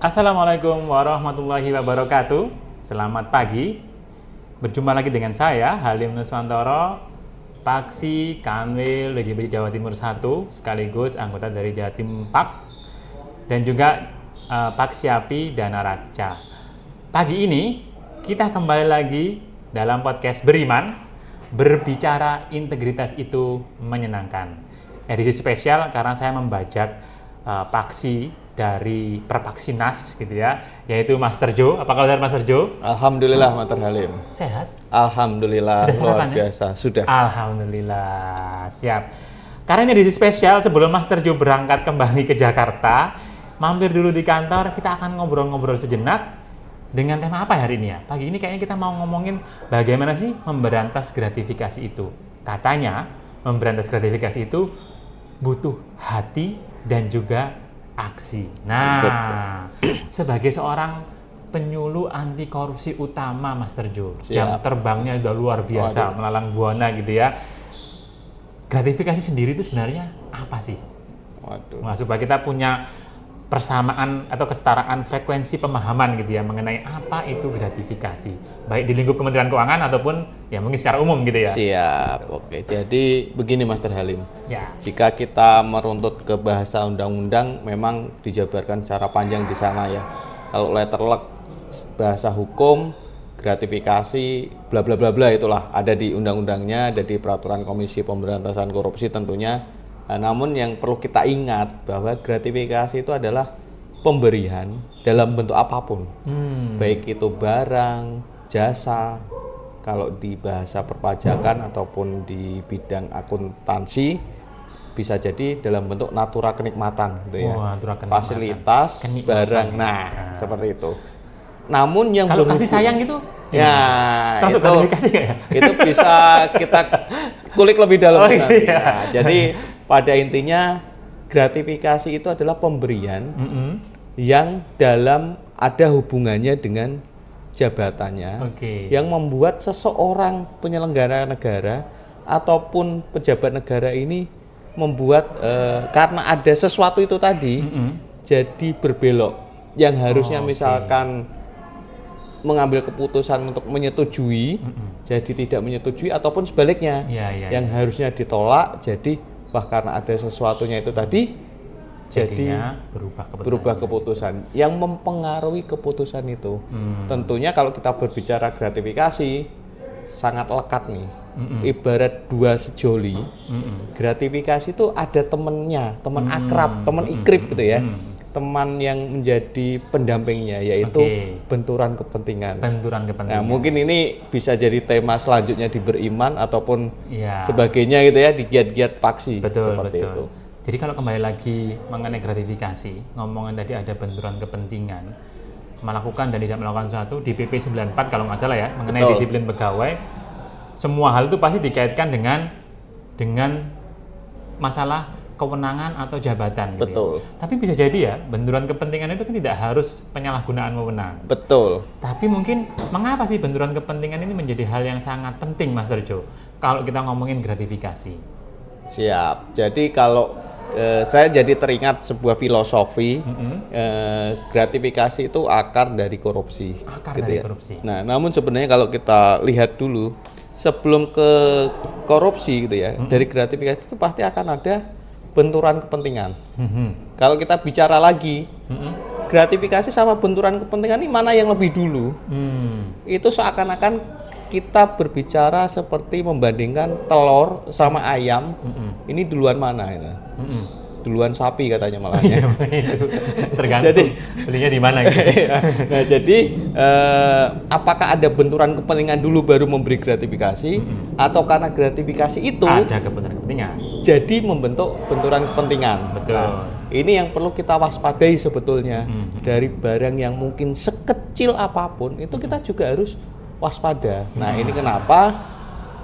Assalamualaikum warahmatullahi wabarakatuh. Selamat pagi. Berjumpa lagi dengan saya, Halim Nuswantoro, Paksi Kanwil DJBD Jawa Timur 1, sekaligus anggota dari Jatim PAK, dan juga Paksiapi Dana Rakca. Pagi ini, kita kembali lagi dalam podcast Beriman, berbicara integritas itu menyenangkan. Edisi spesial karena saya membajak paksi dari Perpaksinas gitu ya, yaitu Master Jo. Apa kabar Master Jo? Alhamdulillah Master Halim. Sehat? Alhamdulillah, Sudah luar sarapan, biasa. Ya? Sudah. Alhamdulillah, siap. Karena ini edisi spesial sebelum Master Jo berangkat kembali ke Jakarta, mampir dulu di kantor, kita akan ngobrol-ngobrol sejenak dengan tema apa hari ini ya? Pagi ini kayaknya kita mau ngomongin bagaimana sih memberantas gratifikasi itu. Katanya memberantas gratifikasi itu butuh hati dan juga aksi. Nah, sebagai seorang penyuluh anti korupsi utama Master Jo, jam terbangnya udah luar biasa, melalang buana gitu ya. Gratifikasi sendiri itu sebenarnya apa sih? Nah, supaya kita punya persamaan atau kesetaraan frekuensi pemahaman gitu ya mengenai apa itu gratifikasi, baik di lingkup Kementerian Keuangan ataupun ya mungkin secara umum gitu ya. Siap, oke. Jadi begini Master Halim, ya. Jika kita meruntut ke bahasa undang-undang, memang dijabarkan secara panjang di sana ya. Kalau letterlek bahasa hukum, gratifikasi, bla bla bla bla itulah ada di undang-undangnya, ada di peraturan Komisi Pemberantasan Korupsi tentunya. Nah, namun yang perlu kita ingat bahwa gratifikasi itu adalah pemberian dalam bentuk apapun, baik itu barang, jasa, kalau di bahasa perpajakan ataupun di bidang akuntansi bisa jadi dalam bentuk natura kenikmatan, gitu ya, fasilitas, barang, nah seperti itu. Namun yang kalau kasih sayang gitu, itu gratifikasi nggak ya? Itu bisa kita kulik lebih dalam nanti. Nah, jadi pada intinya gratifikasi itu adalah pemberian yang dalam ada hubungannya dengan jabatannya, yang membuat seseorang penyelenggara negara ataupun pejabat negara ini membuat karena ada sesuatu itu tadi jadi berbelok, yang harusnya misalkan mengambil keputusan untuk menyetujui jadi tidak menyetujui, ataupun sebaliknya yang harusnya ditolak jadi wah karena ada sesuatunya itu tadi jadi berubah keputusan yang mempengaruhi keputusan itu. Tentunya kalau kita berbicara gratifikasi sangat lekat nih, ibarat dua sejoli. Gratifikasi itu ada temennya, teman akrab, teman ikrip gitu ya, teman yang menjadi pendampingnya, yaitu benturan kepentingan. Nah, mungkin ini bisa jadi tema selanjutnya di Beriman ataupun sebagainya gitu ya, di giat-giat paksi. Seperti itu. Jadi kalau kembali lagi mengenai gratifikasi, ngomongin tadi ada benturan kepentingan, melakukan dan tidak melakukan sesuatu di PP 94 kalau nggak salah ya, mengenai disiplin pegawai, semua hal itu pasti dikaitkan dengan masalah kewenangan atau jabatan gitu. Ya. Tapi bisa jadi ya, benturan kepentingan itu kan tidak harus penyalahgunaan wewenang. Tapi mungkin mengapa sih benturan kepentingan ini menjadi hal yang sangat penting, Master Jo, kalau kita ngomongin gratifikasi? Siap. Jadi kalau saya jadi teringat sebuah filosofi, gratifikasi itu akar dari korupsi. Korupsi. Nah, namun sebenarnya kalau kita lihat dulu, sebelum ke korupsi gitu ya, dari gratifikasi itu pasti akan ada benturan kepentingan. Kalau kita bicara lagi, gratifikasi sama benturan kepentingan ini mana yang lebih dulu? Itu seakan-akan kita berbicara seperti membandingkan telur sama ayam. Ini duluan mana itu? Duluan sapi katanya malahnya. Tergantung jadi, belinya di mana gitu. Nah, jadi apakah ada benturan kepentingan dulu baru memberi gratifikasi, atau karena gratifikasi itu ada benturan kepentingan jadi membentuk benturan kepentingan? Betul. Nah, ini yang perlu kita waspadai sebetulnya. Dari barang yang mungkin sekecil apapun itu kita juga harus waspada. Nah, ini kenapa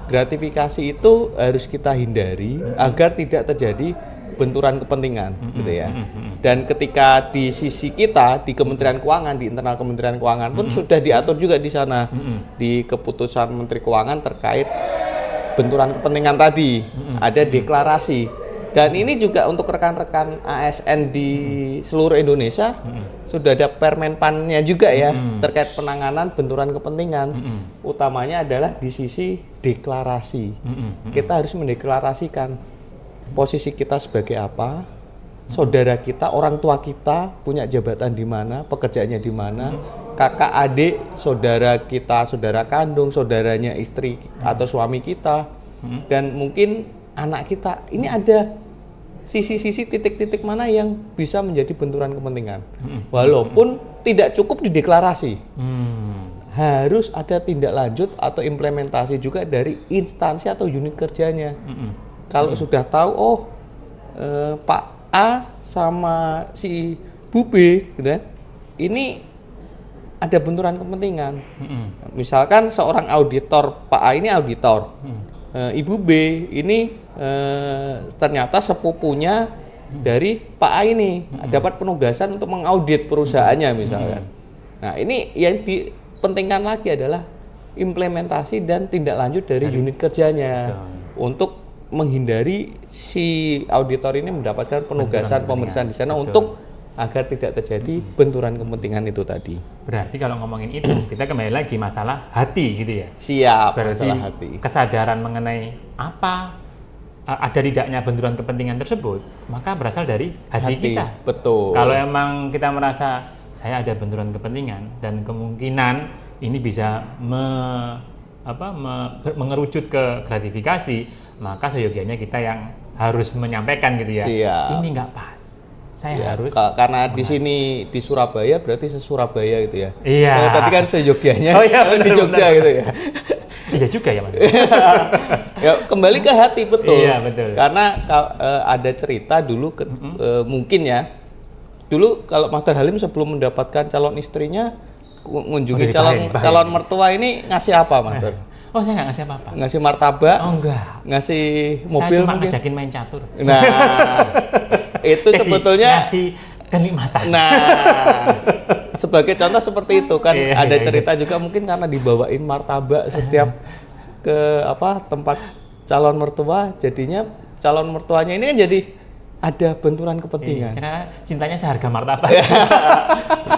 gratifikasi itu harus kita hindari agar tidak terjadi benturan kepentingan, gitu ya. Dan ketika di sisi kita di Kementerian Keuangan, di internal Kementerian Keuangan pun sudah diatur juga di sana, di keputusan Menteri Keuangan terkait benturan kepentingan tadi. Ada deklarasi Dan ini juga untuk rekan-rekan ASN di seluruh Indonesia sudah ada permenpannya juga ya terkait penanganan benturan kepentingan. Utamanya adalah di sisi deklarasi. Kita harus mendeklarasikan posisi kita sebagai apa, saudara kita, orang tua kita punya jabatan di mana, pekerjaannya di mana, kakak, adik, saudara kita, saudara kandung, saudaranya istri atau suami kita, dan mungkin anak kita. Ini ada sisi-sisi titik-titik mana yang bisa menjadi benturan kepentingan. Walaupun tidak cukup di deklarasi. Harus ada tindak lanjut atau implementasi juga dari instansi atau unit kerjanya. Kalau sudah tahu, Pak A sama si Bu B, gitu kan, ini ada benturan kepentingan. Misalkan seorang auditor, Pak A ini auditor, Ibu B ini ternyata sepupunya dari Pak A ini dapat penugasan untuk mengaudit perusahaannya misalkan. Nah, ini yang dipentingkan lagi adalah implementasi dan tindak lanjut dari unit kerjanya untuk menghindari si auditor ini mendapatkan penugasan pemeriksaan di sana untuk agar tidak terjadi benturan kepentingan itu tadi. Berarti kalau ngomongin itu, kita kembali lagi masalah hati gitu ya? Siap, berarti masalah hati. Kesadaran mengenai apa ada tidaknya benturan kepentingan tersebut, maka berasal dari hati kita. Betul. Kalau emang kita merasa saya ada benturan kepentingan dan kemungkinan ini bisa mengerucut ke gratifikasi, maka seyogianya kita yang harus menyampaikan gitu ya. Siap. Ini nggak pas. Saya harus karena di sini di Surabaya berarti se-Surabaya gitu ya. Iya. Tadi kan se-Jogjanya di Jogja gitu ya. Iya juga ya, Mas. Ya, kembali ke hati, betul. Iya, betul. Karena ada cerita dulu mungkin ya. Dulu kalau Master Halim sebelum mendapatkan calon istrinya mengunjungi calon mertua ini ngasih apa, Master? Oh, saya nggak ngasih apa-apa. Ngasih martabak? Oh, enggak. Ngasih mobil? Saya cuma mungkin ngajakin main catur. Nah, itu sebetulnya ngasih kenikmatan. Nah, sebagai contoh seperti itu kan. Ada cerita juga mungkin karena dibawain martabak setiap ke tempat calon mertua, jadinya calon mertuanya ini kan jadi ada benturan kepentingan. Karena cintanya seharga martabak.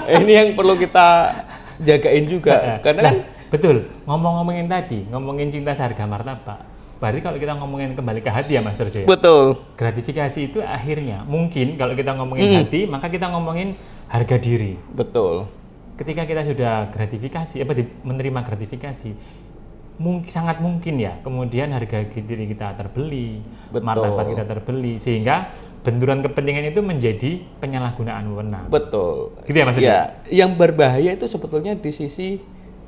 Ini yang perlu kita jagain juga. Karena kan betul, ngomongin cinta seharga martabak. Berarti kalau kita ngomongin kembali ke hati ya, Mas Terjo. Betul. Gratifikasi itu akhirnya mungkin kalau kita ngomongin hati, maka kita ngomongin harga diri. Betul. Ketika kita sudah menerima gratifikasi, sangat mungkin ya kemudian harga diri kita terbeli, martabat kita terbeli, sehingga benturan kepentingan itu menjadi penyalahgunaan wewenang. Betul. Gitu ya, Mas Terjo? Ya, yang berbahaya itu sebetulnya di sisi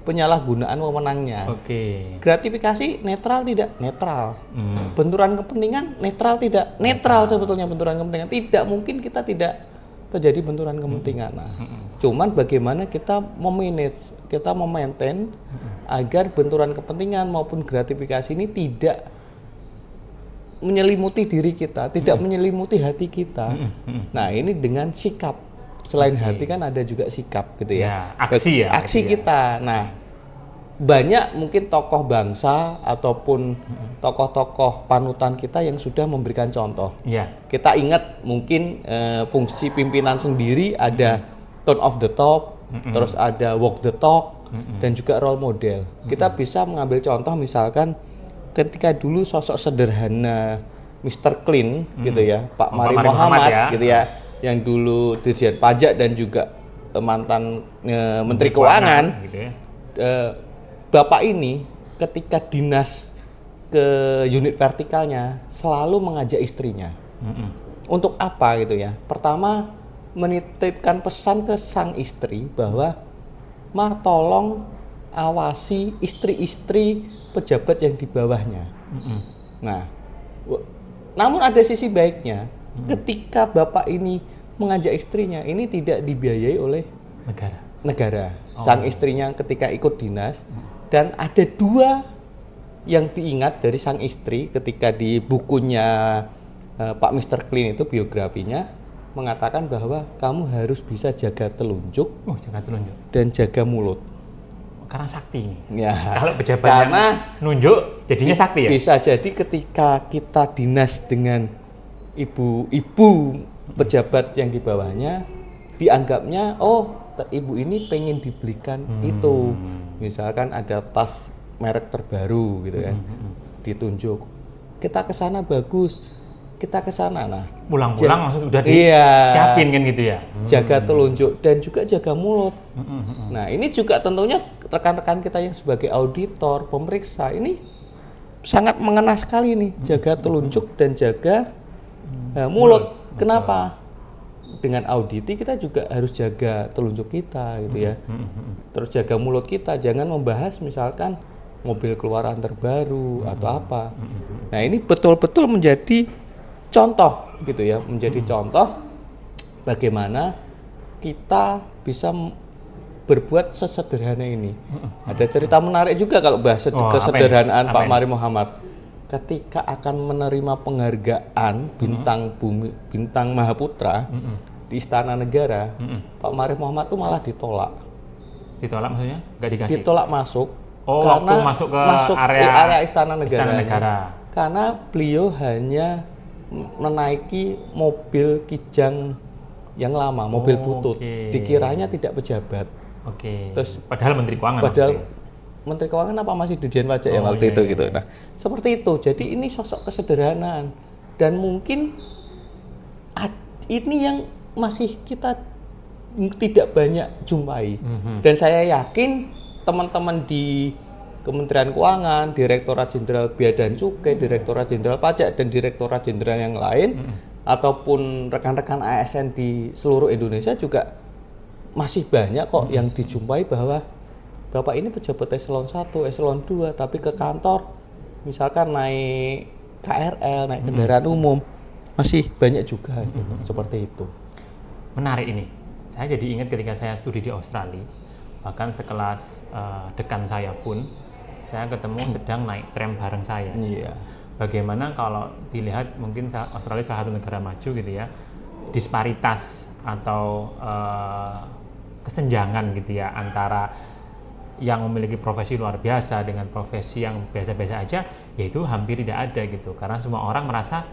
penyalahgunaan wewenangnya. Oke. Gratifikasi netral tidak? Netral. Benturan kepentingan netral tidak? Netral sebetulnya benturan kepentingan. Tidak mungkin kita tidak terjadi benturan kepentingan. Nah, cuman bagaimana kita memanage, kita memaintain agar benturan kepentingan maupun gratifikasi ini tidak menyelimuti diri kita, tidak menyelimuti hati kita. Nah, ini dengan sikap. Selain hati kan ada juga sikap gitu ya. Aksi kita. Nah, banyak mungkin tokoh bangsa ataupun tokoh-tokoh panutan kita yang sudah memberikan contoh. Kita ingat mungkin fungsi pimpinan sendiri ada tone of the top, terus ada walk the talk, dan juga role model. Kita bisa mengambil contoh misalkan ketika dulu sosok sederhana Mr. Clean gitu ya, Pak Mari Muhammad gitu ya, yang dulu Dirjen Pajak dan juga mantan Menteri Keuangan gitu ya. Bapak ini ketika dinas ke unit vertikalnya selalu mengajak istrinya. Untuk apa gitu ya? Pertama, menitipkan pesan ke sang istri bahwa tolong awasi istri-istri pejabat yang di bawahnya. Nah, namun ada sisi baiknya. Ketika bapak ini mengajak istrinya, ini tidak dibiayai oleh negara. Sang istrinya ketika ikut dinas, dan ada dua yang diingat dari sang istri ketika di bukunya Pak Mr. Clean itu biografinya mengatakan bahwa kamu harus bisa jaga telunjuk, dan jaga mulut. Karena sakti ini. Ya. Kalau pejabatnya nunjuk, jadinya sakti ya? Bisa jadi ketika kita dinas dengan ibu pejabat yang di bawahnya dianggapnya ibu ini pengen dibelikan itu, misalkan ada tas merek terbaru gitu kan, ditunjuk, kita ke sana bagus, kita ke sana, nah pulang-pulang langsung udah disiapin kan gitu ya, jaga telunjuk dan juga jaga mulut. Nah ini juga tentunya rekan-rekan kita yang sebagai auditor, pemeriksa ini sangat mengena sekali nih, jaga telunjuk dan jaga mulut. Kenapa? Dengan auditi kita juga harus jaga telunjuk kita gitu ya. Terus jaga mulut kita, jangan membahas misalkan mobil keluaran terbaru atau apa. Nah ini betul-betul menjadi contoh gitu ya, menjadi contoh bagaimana kita bisa berbuat sesederhana ini. Ada cerita menarik juga kalau bahas kesederhanaan Pak Mari Muhammad. Ketika akan menerima penghargaan bintang Mahaputra di Istana Negara, Pak Mari Muhammad itu malah ditolak. Ditolak maksudnya? Nggak dikasih? Ditolak masuk. Karena masuk ke area Istana Negara. Karena beliau hanya menaiki mobil kijang yang lama, mobil butut. Dikiranya tidak pejabat. Terus padahal Menteri Keuangan. Menteri Keuangan apa masih Dirjen Pajak ya waktu itu gitu. Nah, seperti itu. Jadi ini sosok kesederhanaan dan mungkin ini yang masih kita tidak banyak jumpai. Dan saya yakin teman-teman di Kementerian Keuangan, Direktorat Jenderal Bea dan Cukai, Direktorat Jenderal Pajak dan Direktorat Jenderal yang lain ataupun rekan-rekan ASN di seluruh Indonesia juga masih banyak kok yang dijumpai bahwa Bapak ini pejabat eselon 1, eselon 2, tapi ke kantor misalkan naik KRL, naik kendaraan umum, masih banyak juga seperti itu. Menarik ini. Saya jadi ingat ketika saya studi di Australia, bahkan sekelas dekan saya pun, saya ketemu sedang naik tram bareng saya. Bagaimana kalau dilihat mungkin Australia salah satu negara maju gitu ya, disparitas atau kesenjangan gitu ya antara yang memiliki profesi luar biasa dengan profesi yang biasa-biasa aja, yaitu hampir tidak ada gitu, karena semua orang merasa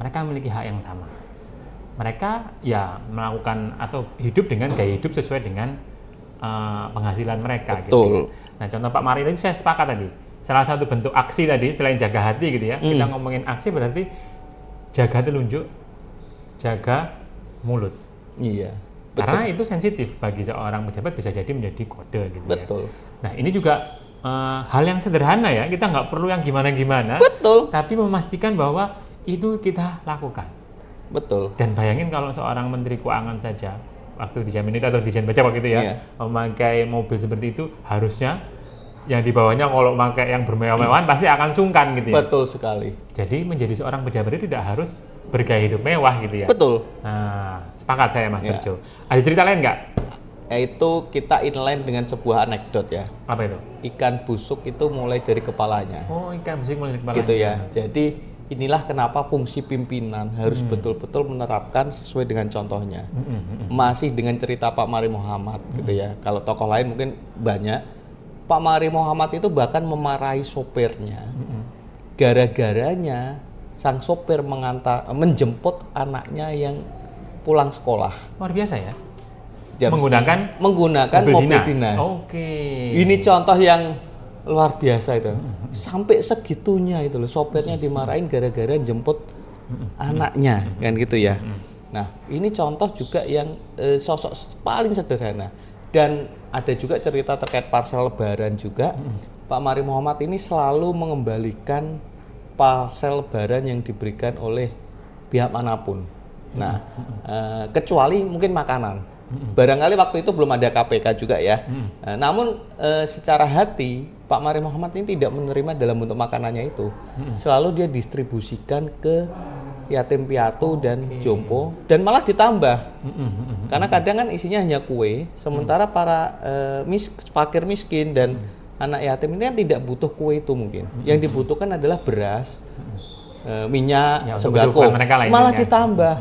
mereka memiliki hak yang sama. Mereka ya melakukan atau hidup dengan gaya hidup sesuai dengan penghasilan mereka. Gitu. Nah contoh Pak Mari tadi saya sepakat tadi, salah satu bentuk aksi tadi selain jaga hati gitu ya, kita ngomongin aksi berarti jaga telunjuk, jaga mulut. Iya. Betul. Karena itu sensitif bagi seorang pejabat, bisa jadi menjadi kode gitu. Betul. Ya. Nah ini juga hal yang sederhana ya, kita nggak perlu yang gimana-gimana. Betul. Tapi memastikan bahwa itu kita lakukan. Betul. Dan bayangin kalau seorang Menteri Keuangan saja waktu di Jamin itu atau di Dirjen Pajak waktu itu ya, memakai mobil seperti itu, harusnya yang di bawahnya kalau pakai yang bermewah-mewahan pasti akan sungkan gitu ya. Betul sekali. Jadi menjadi seorang pejabat itu tidak harus bergaya hidup mewah gitu ya. Betul. Nah, sepakat saya Mas Terjo. Ada cerita lain nggak? Itu kita inline dengan sebuah anekdot ya. Apa itu? Ikan busuk itu mulai dari kepalanya. Oh, ikan busuk mulai dari kepalanya. Gitu ya. Jadi inilah kenapa fungsi pimpinan harus betul-betul menerapkan sesuai dengan contohnya. Masih dengan cerita Pak Mari Muhammad gitu ya. Kalau tokoh lain mungkin banyak. Pak Mari Muhammad itu bahkan memarahi sopirnya. Gara-garanya sang sopir menjemput anaknya yang pulang sekolah. Luar biasa ya. Menggunakan mobil dinas. Oke. Ini contoh yang luar biasa itu. Sampai segitunya itu loh, sopirnya dimarahin gara-gara jemput anaknya kan gitu ya. Nah, ini contoh juga yang sosok paling sederhana. Dan ada juga cerita terkait parsel lebaran juga. Pak Mari Muhammad ini selalu mengembalikan parsel lebaran yang diberikan oleh pihak manapun. Nah, kecuali mungkin makanan. Barangkali waktu itu belum ada KPK juga ya. Namun secara hati Pak Mari Muhammad ini tidak menerima dalam bentuk makanannya itu. Selalu dia distribusikan ke yatim piatu dan jompo, dan malah ditambah. Karena kadang kan isinya hanya kue, sementara para fakir miskin dan anak yatim ini kan tidak butuh kue itu mungkin. Yang dibutuhkan adalah beras, minyak, sembako. Malah ditambah.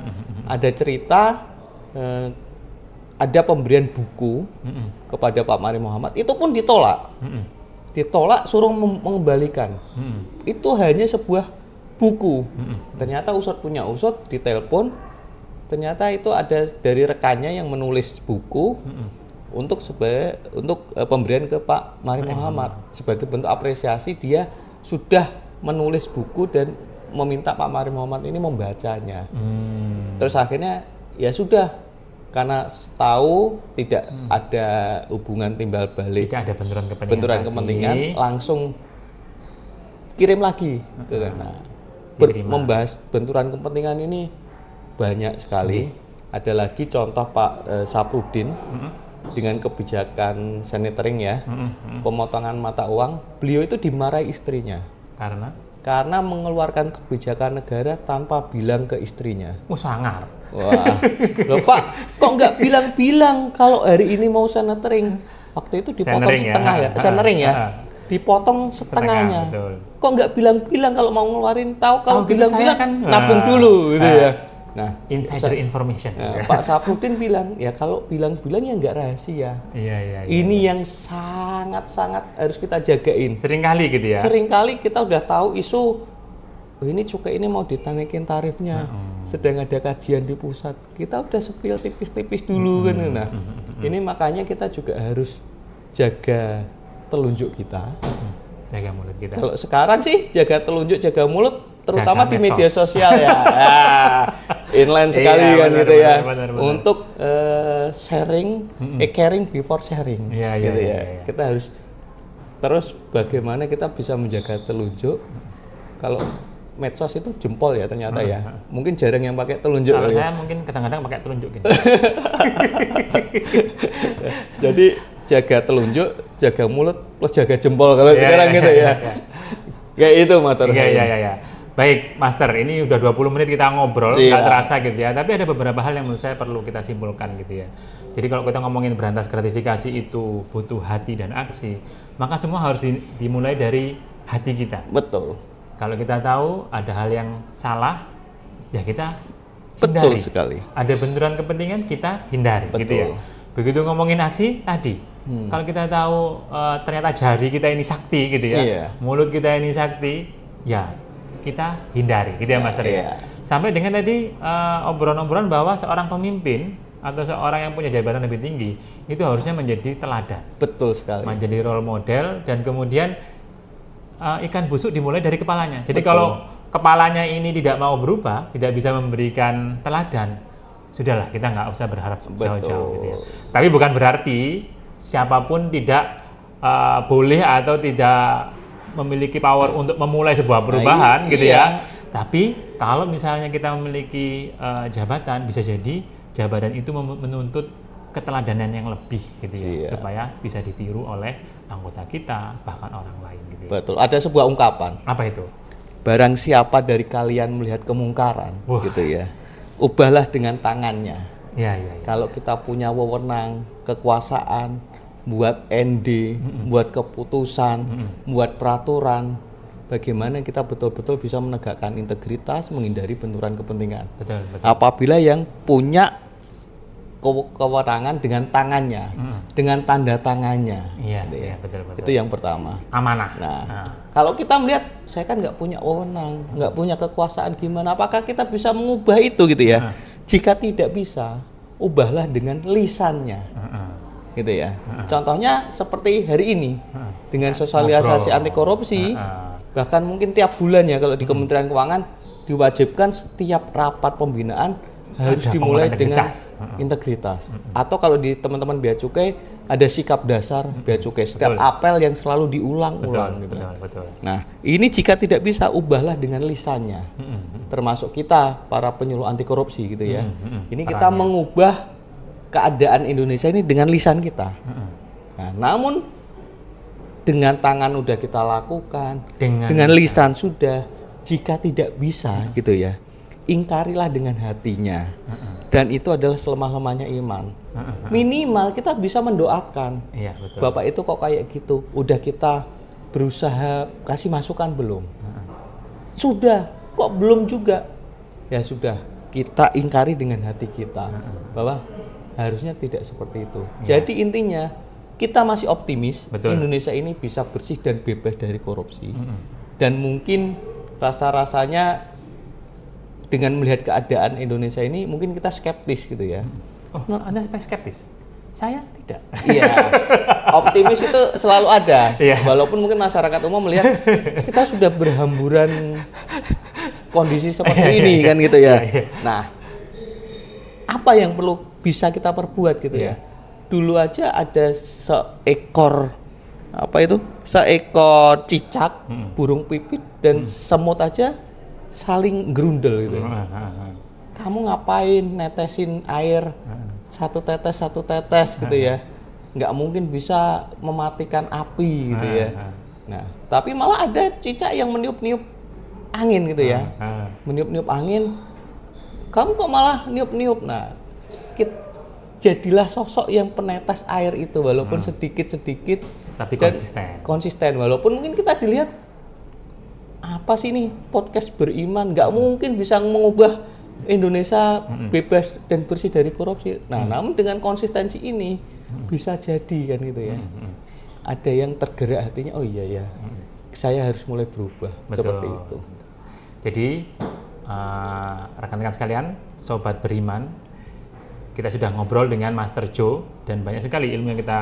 Ada cerita ada pemberian buku kepada Pak Mari Muhammad, itu pun ditolak. Ditolak, suruh mengembalikan. Itu hanya sebuah buku. Ternyata usut punya usut, ditelepon. Ternyata itu ada dari rekannya yang menulis buku untuk pemberian ke Pak Mari Muhammad sebagai bentuk apresiasi dia sudah menulis buku dan meminta Pak Mari Muhammad ini membacanya. Terus akhirnya ya sudah, karena tahu tidak ada hubungan timbal balik, tidak ada benturan kepentingan, langsung kirim lagi. Membahas benturan kepentingan ini banyak sekali. Ada lagi contoh Pak Safrudin dengan kebijakan senetering ya, pemotongan mata uang. Beliau itu dimarahi istrinya karena mengeluarkan kebijakan negara tanpa bilang ke istrinya. Sangar. Wah, loh Pak, kok nggak bilang-bilang kalau hari ini mau senetering? Waktu itu dipotong setengah ya, senetering ya, dipotong setengahnya. Kok nggak bilang-bilang kalau mau ngeluarin? Tahu kalau bilang-bilang kan nabung dulu gitu ya. Nah, insider information. Pak Safrudin bilang, ya kalau bilang-bilang ya nggak rahasia. Iya. Ini yang sangat-sangat harus kita jagain. Seringkali gitu ya. Seringkali kita udah tahu isu, ini cukai ini mau ditaikin tarifnya. Sedang ada kajian di pusat. Kita udah sepil tipis-tipis dulu kan. Nah, ini makanya kita juga harus jaga telunjuk kita. Jaga mulut kita. Kalau sekarang sih jaga telunjuk, jaga mulut, terutama di media sosial ya. Inline sekali kan gitu ya. Benar. Untuk sharing, caring before sharing. Gitu ya. Kita harus terus bagaimana kita bisa menjaga telunjuk. Kalau medsos itu jempol ya ternyata ya. Mungkin jarang yang pakai telunjuk. Kalau saya mungkin kadang-kadang pakai telunjuk gitu. Jadi jaga telunjuk, jaga mulut, plus jaga jempol kalau sekarang gitu ya. Kayak itu motor. Iya. Baik, Master, ini udah 20 menit kita ngobrol, nggak terasa gitu ya. Tapi ada beberapa hal yang menurut saya perlu kita simpulkan gitu ya. Jadi kalau kita ngomongin berantas gratifikasi itu butuh hati dan aksi, maka semua harus dimulai dari hati kita. Betul. Kalau kita tahu ada hal yang salah, ya kita hindari. Betul sekali. Ada benturan kepentingan, kita hindari. Betul. Gitu ya. Begitu ngomongin aksi tadi, kalau kita tahu ternyata jari kita ini sakti gitu ya, mulut kita ini sakti, ya kita hindari gitu ya Master ya. Sampai dengan tadi obrolan-obrolan bahwa seorang pemimpin atau seorang yang punya jabatan lebih tinggi itu harusnya menjadi teladan. Betul sekali. Menjadi role model dan kemudian ikan busuk dimulai dari kepalanya. Jadi kalau kepalanya ini tidak mau berubah, tidak bisa memberikan teladan, sudahlah kita nggak usah berharap jauh-jauh gitu ya. Tapi bukan berarti siapapun tidak boleh atau tidak memiliki power untuk memulai sebuah perubahan gitu ya. Tapi kalau misalnya kita memiliki jabatan, bisa jadi jabatan itu menuntut keteladanan yang lebih gitu ya, supaya bisa ditiru oleh anggota kita bahkan orang lain gitu ya. Betul. Ada sebuah ungkapan. Apa itu? Barang siapa dari kalian melihat kemungkaran gitu ya, ubahlah dengan tangannya. Ya. Kalau kita punya wewenang, kekuasaan, buat ND, buat keputusan, buat peraturan, bagaimana kita betul-betul bisa menegakkan integritas, menghindari benturan kepentingan. Betul. Apabila yang punya kewenangan dengan tangannya, dengan tanda tangannya. Iya, betul. Itu yang pertama. Amanah. Nah, kalau kita melihat, saya kan nggak punya wewenang, nggak punya kekuasaan, gimana? Apakah kita bisa mengubah itu gitu ya? Jika tidak bisa, ubahlah dengan lisannya. Gitu ya. Contohnya seperti hari ini dengan sosialisasi anti korupsi, bahkan mungkin tiap bulan ya kalau di Kementerian Keuangan diwajibkan setiap rapat pembinaan harus dimulai dengan integritas. Atau kalau di teman-teman Bea Cukai ada sikap dasar Bea Cukai, setiap apel yang selalu diulang-ulang gitu. Betul. Nah, ini jika tidak bisa, ubahlah dengan lisannya. Termasuk kita para penyuluh anti korupsi gitu ya. Ini kita mengubah keadaan Indonesia ini dengan lisan kita. Nah, namun dengan tangan udah kita lakukan, dengan lisan sudah. Jika tidak bisa gitu ya, ingkarilah dengan hatinya. Dan itu adalah selemah-lemahnya iman. Minimal kita bisa mendoakan. Iya, betul. Bapak itu kok kayak gitu. Udah kita berusaha kasih masukan belum? Sudah, kok belum juga? Ya sudah, kita ingkari dengan hati kita bahwa harusnya tidak seperti itu. Jadi intinya kita masih optimis. Indonesia ini bisa bersih dan bebas dari korupsi. Dan mungkin rasa-rasanya dengan melihat keadaan Indonesia ini mungkin kita skeptis gitu ya. Oh, Anda skeptis? Saya tidak. Iya, optimis itu selalu ada. Iya. Walaupun mungkin masyarakat umum melihat kita sudah berhamburan kondisi seperti ini kan gitu ya. Nah, apa yang perlu bisa kita perbuat gitu ya? Dulu aja ada seekor cicak, burung pipit dan semut aja saling gerundel gitu. Kamu ngapain netesin air satu tetes gitu ya? Nggak mungkin bisa mematikan api gitu ya. Nah, tapi malah ada cicak yang meniup-niup angin gitu ya. Meniup-niup angin. Kamu kok malah niup-niup? Nah, jadilah sosok yang penetes air itu walaupun sedikit-sedikit tapi konsisten. Walaupun mungkin kita dilihat apa sih ini podcast beriman, nggak mungkin bisa mengubah Indonesia bebas dan bersih dari korupsi. Nah, namun dengan konsistensi ini bisa jadi kan gitu ya. Ada yang tergerak hatinya, oh iya ya, saya harus mulai berubah. Betul. Seperti itu. Jadi rekan-rekan sekalian, sobat beriman, kita sudah ngobrol dengan Master Joe dan banyak sekali ilmu yang kita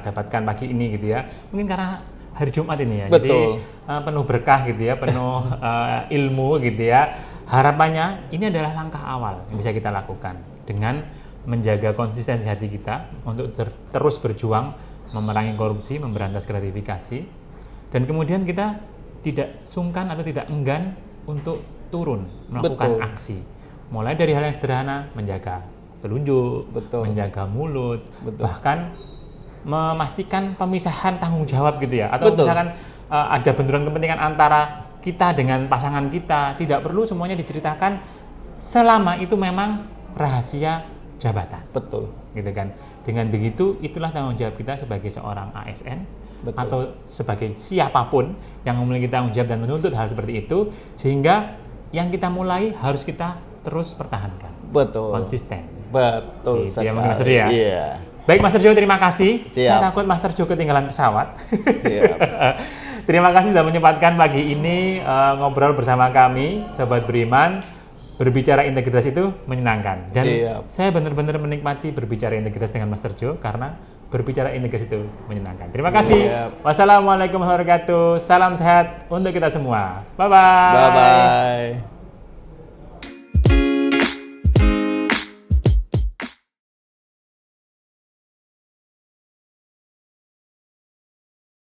dapatkan pagi ini gitu ya. Mungkin karena hari Jumat ini ya, betul. Jadi penuh berkah gitu ya, penuh ilmu gitu ya. Harapannya ini adalah langkah awal yang bisa kita lakukan dengan menjaga konsistensi hati kita untuk terus berjuang memerangi korupsi, memberantas gratifikasi, dan kemudian kita tidak sungkan atau tidak enggan untuk turun melakukan aksi. Mulai dari hal yang sederhana, menjaga telunjuk, menjaga mulut, bahkan memastikan pemisahan tanggung jawab gitu ya, atau misalkan ada benturan kepentingan antara kita dengan pasangan kita, tidak perlu semuanya diceritakan selama itu memang rahasia jabatan. Betul. Gitu kan. Dengan begitu, itulah tanggung jawab kita sebagai seorang ASN atau sebagai siapapun yang memiliki tanggung jawab dan menuntut hal seperti itu, sehingga yang kita mulai harus kita terus pertahankan. Betul. Konsisten. Betul sekali. Ya, Master ya. Iya. Baik Master Joe, terima kasih. Siap. Saya takut Master Joe ketinggalan pesawat. Terima kasih sudah menyempatkan pagi ini ngobrol bersama kami, Sobat Beriman. Berbicara integritas itu menyenangkan. Dan saya benar-benar menikmati berbicara integritas dengan Master Joe karena berbicara integritas itu menyenangkan. Terima kasih. Wassalamualaikum warahmatullahi wabarakatuh. Salam sehat untuk kita semua. Bye-bye. Bye-bye.